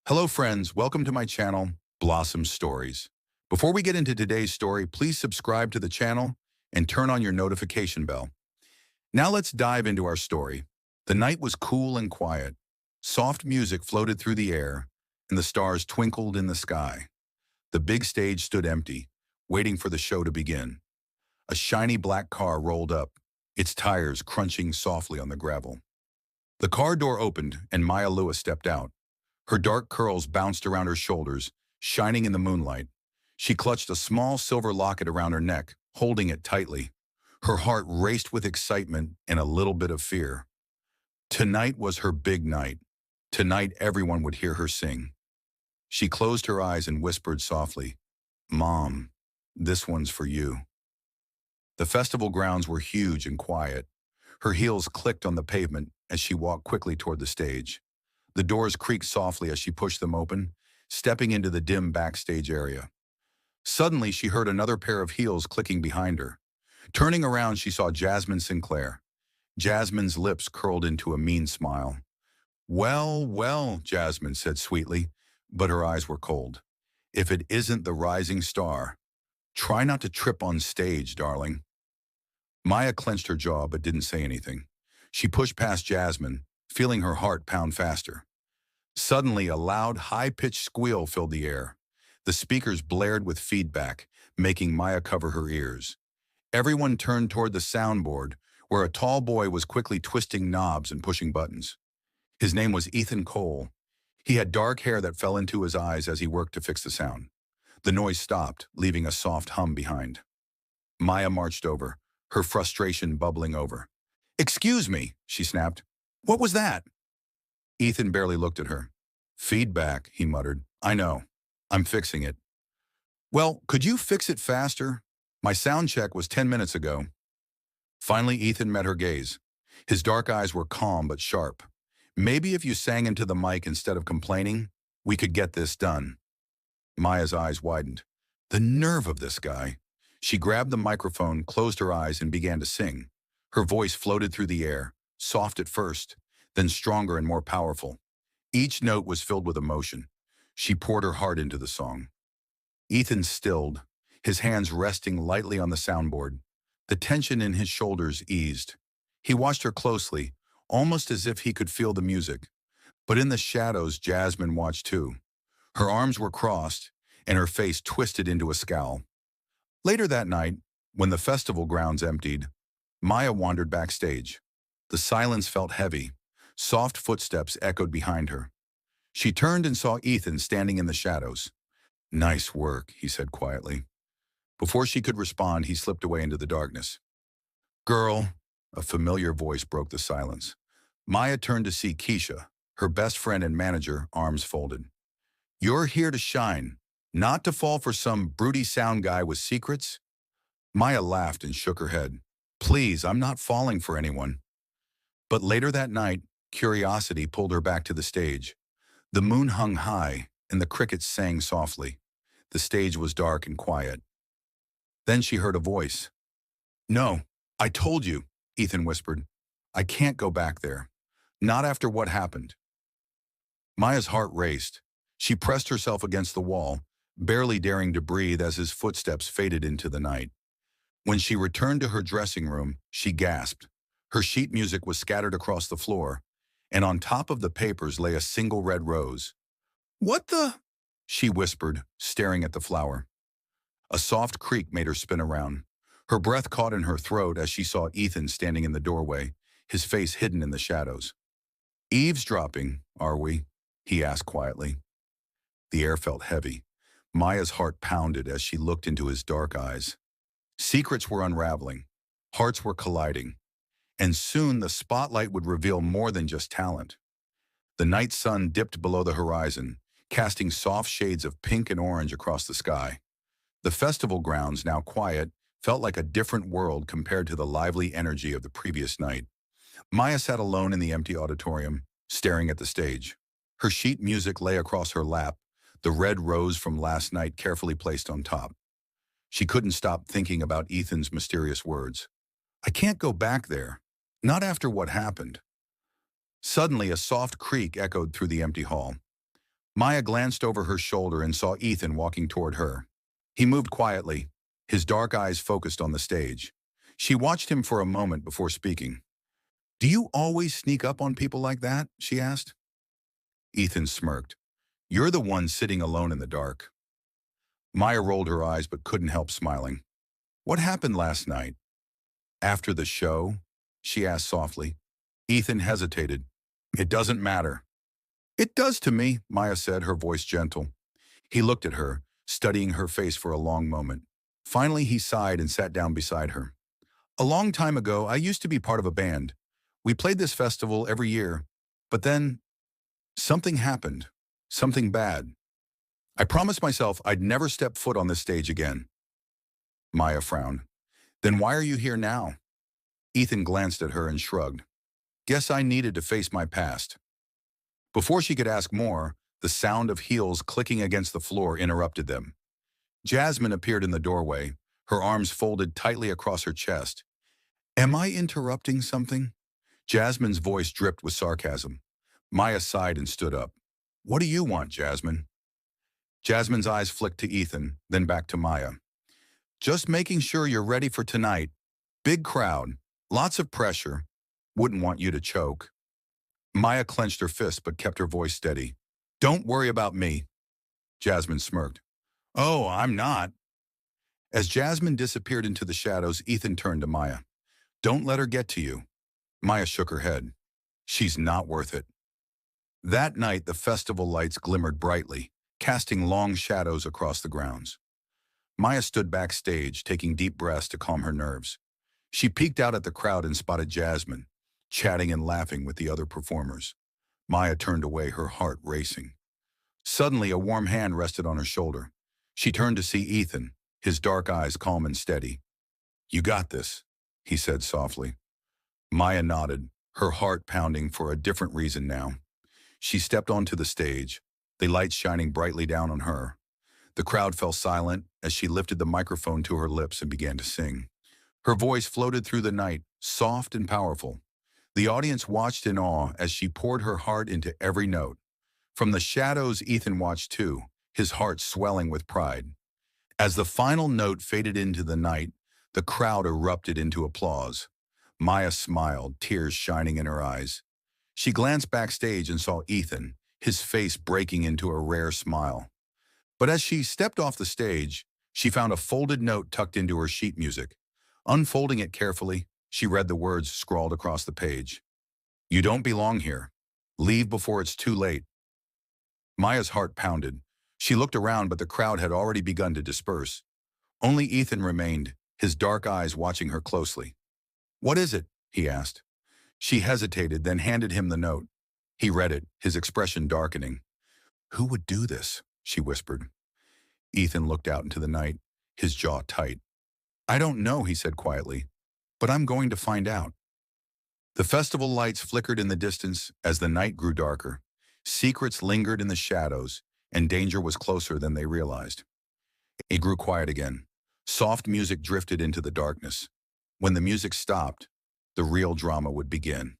Hello friends, welcome to my channel, Blossom Stories. Before we get into today's story, please subscribe to the channel and turn on your notification bell. Now let's dive into our story. The night was cool and quiet. Soft music floated through the air, and the stars twinkled in the sky. The big stage stood empty, waiting for the show to begin. A shiny black car rolled up, its tires crunching softly on the gravel. The car door opened, and Maya Lewis stepped out. Her dark curls bounced around her shoulders, shining in the moonlight. She clutched a small silver locket around her neck, holding it tightly. Her heart raced with excitement and a little bit of fear. Tonight was her big night. Tonight everyone would hear her sing. She closed her eyes and whispered softly, "Mom, this one's for you." The festival grounds were huge and quiet. Her heels clicked on the pavement as she walked quickly toward the stage. The doors creaked softly as she pushed them open, stepping into the dim backstage area. Suddenly, she heard another pair of heels clicking behind her. Turning around, she saw Jasmine Sinclair. Jasmine's lips curled into a mean smile. "Well, well," Jasmine said sweetly, but her eyes were cold. "If it isn't the rising star, try not to trip on stage, darling." Maya clenched her jaw but didn't say anything. She pushed past Jasmine, feeling her heart pound faster. Suddenly, a loud, high-pitched squeal filled the air. The speakers blared with feedback, making Maya cover her ears. Everyone turned toward the soundboard, where a tall boy was quickly twisting knobs and pushing buttons. His name was Ethan Cole. He had dark hair that fell into his eyes as he worked to fix the sound. The noise stopped, leaving a soft hum behind. Maya marched over, her frustration bubbling over. "Excuse me," she snapped. "What was that?" Ethan barely looked at her. "Feedback," he muttered. "I know. I'm fixing it." "Well, could you fix it faster? My sound check was 10 minutes ago." Finally, Ethan met her gaze. His dark eyes were calm but sharp. "Maybe if you sang into the mic instead of complaining, we could get this done." Maya's eyes widened. The nerve of this guy. She grabbed the microphone, closed her eyes, and began to sing. Her voice floated through the air, soft at first, then stronger and more powerful. Each note was filled with emotion. She poured her heart into the song. Ethan stilled, his hands resting lightly on the soundboard. The tension in his shoulders eased. He watched her closely, almost as if he could feel the music. But in the shadows, Jasmine watched too. Her arms were crossed, and her face twisted into a scowl. Later that night, when the festival grounds emptied, Maya wandered backstage. The silence felt heavy. Soft footsteps echoed behind her. She turned and saw Ethan standing in the shadows. "Nice work," he said quietly. Before she could respond, he slipped away into the darkness. "Girl," a familiar voice broke the silence. Maya turned to see Keisha, her best friend and manager, arms folded. "You're here to shine, not to fall for some broody sound guy with secrets?" Maya laughed and shook her head. "Please, I'm not falling for anyone." But later that night, curiosity pulled her back to the stage. The moon hung high, and the crickets sang softly. The stage was dark and quiet. Then she heard a voice. "No, I told you," Ethan whispered. "I can't go back there. Not after what happened." Maya's heart raced. She pressed herself against the wall, barely daring to breathe as his footsteps faded into the night. When she returned to her dressing room, she gasped. Her sheet music was scattered across the floor, and on top of the papers lay a single red rose. "What the?" she whispered, staring at the flower. A soft creak made her spin around. Her breath caught in her throat as she saw Ethan standing in the doorway, his face hidden in the shadows. "Eavesdropping, are we?" he asked quietly. The air felt heavy. Maya's heart pounded as she looked into his dark eyes. Secrets were unraveling. Hearts were colliding. And soon the spotlight would reveal more than just talent. The night sun dipped below the horizon, casting soft shades of pink and orange across the sky. The festival grounds, now quiet, felt like a different world compared to the lively energy of the previous night. Maya sat alone in the empty auditorium, staring at the stage. Her sheet music lay across her lap, the red rose from last night carefully placed on top. She couldn't stop thinking about Ethan's mysterious words. "I can't go back there. Not after what happened." Suddenly, a soft creak echoed through the empty hall. Maya glanced over her shoulder and saw Ethan walking toward her. He moved quietly, his dark eyes focused on the stage. She watched him for a moment before speaking. "Do you always sneak up on people like that?" she asked. Ethan smirked. "You're the one sitting alone in the dark." Maya rolled her eyes but couldn't help smiling. "What happened last night?" "After the show?" she asked softly. Ethan hesitated. "It doesn't matter." "It does to me," Maya said, her voice gentle. He looked at her, studying her face for a long moment. Finally, he sighed and sat down beside her. "A long time ago, I used to be part of a band. We played this festival every year. But then, something happened. Something bad. I promised myself I'd never step foot on this stage again." Maya frowned. "Then why are you here now?" Ethan glanced at her and shrugged. "Guess I needed to face my past." Before she could ask more, the sound of heels clicking against the floor interrupted them. Jasmine appeared in the doorway, her arms folded tightly across her chest. "Am I interrupting something?" Jasmine's voice dripped with sarcasm. Maya sighed and stood up. "What do you want, Jasmine?" Jasmine's eyes flicked to Ethan, then back to Maya. "Just making sure you're ready for tonight. Big crowd, lots of pressure. Wouldn't want you to choke." Maya clenched her fist but kept her voice steady. "Don't worry about me." Jasmine smirked. "Oh, I'm not." As Jasmine disappeared into the shadows, Ethan turned to Maya. "Don't let her get to you." Maya shook her head. "She's not worth it." That night, the festival lights glimmered brightly, casting long shadows across the grounds. Maya stood backstage, taking deep breaths to calm her nerves. She peeked out at the crowd and spotted Jasmine, chatting and laughing with the other performers. Maya turned away, her heart racing. Suddenly, a warm hand rested on her shoulder. She turned to see Ethan, his dark eyes calm and steady. "You got this," he said softly. Maya nodded, her heart pounding for a different reason now. She stepped onto the stage, the lights shining brightly down on her. The crowd fell silent as she lifted the microphone to her lips and began to sing. Her voice floated through the night, soft and powerful. The audience watched in awe as she poured her heart into every note. From the shadows, Ethan watched too, his heart swelling with pride. As the final note faded into the night, the crowd erupted into applause. Maya smiled, tears shining in her eyes. She glanced backstage and saw Ethan, his face breaking into a rare smile. But as she stepped off the stage, she found a folded note tucked into her sheet music. Unfolding it carefully, she read the words scrawled across the page. "You don't belong here. Leave before it's too late." Maya's heart pounded. She looked around, but the crowd had already begun to disperse. Only Ethan remained, his dark eyes watching her closely. "What is it?" he asked. She hesitated, then handed him the note. He read it, his expression darkening. "Who would do this?" she whispered. Ethan looked out into the night, his jaw tight. "I don't know," he said quietly, "but I'm going to find out." The festival lights flickered in the distance as the night grew darker. Secrets lingered in the shadows, and danger was closer than they realized. It grew quiet again. Soft music drifted into the darkness. When the music stopped, the real drama would begin.